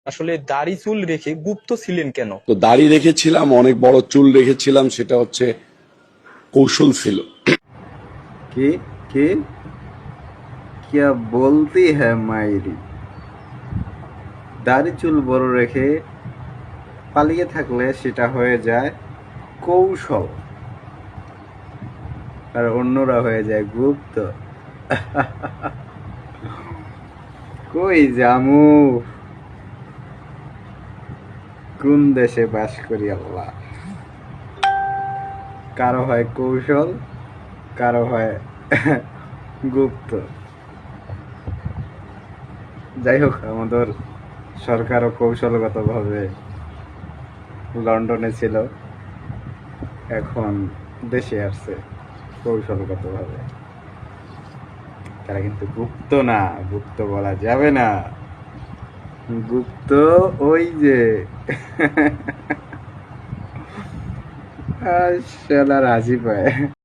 আসলে দাড়ি চুল রেখে গুপ্ত ছিলেন কেন? তো দাড়ি রেখেছিলাম, অনেক বড় চুল রেখেছিলাম, সেটা হচ্ছে কৌশল ছিল। কি কি क्या बोलती है मायरी? দাড়ি চুল বড় রেখে পালিয়ে থাকলে সেটা হয়ে যায় কৌশল, আর অন্যরা হয়ে যায় গুপ্ত। কই জামু, কোন দেশে বাস করি আল্লাহ। কারো হয় কৌশল, কারো হয় গুপ্ত। যাই হোক, আমাদের সরকারও কৌশলগতভাবে লন্ডনে ছিল, এখন দেশে আসছে কৌশলগতভাবে। তারা কিন্তু গুপ্ত না, গুপ্ত বলা যাবে না। গুপ্ত ওই যে শালার হাসি পায়।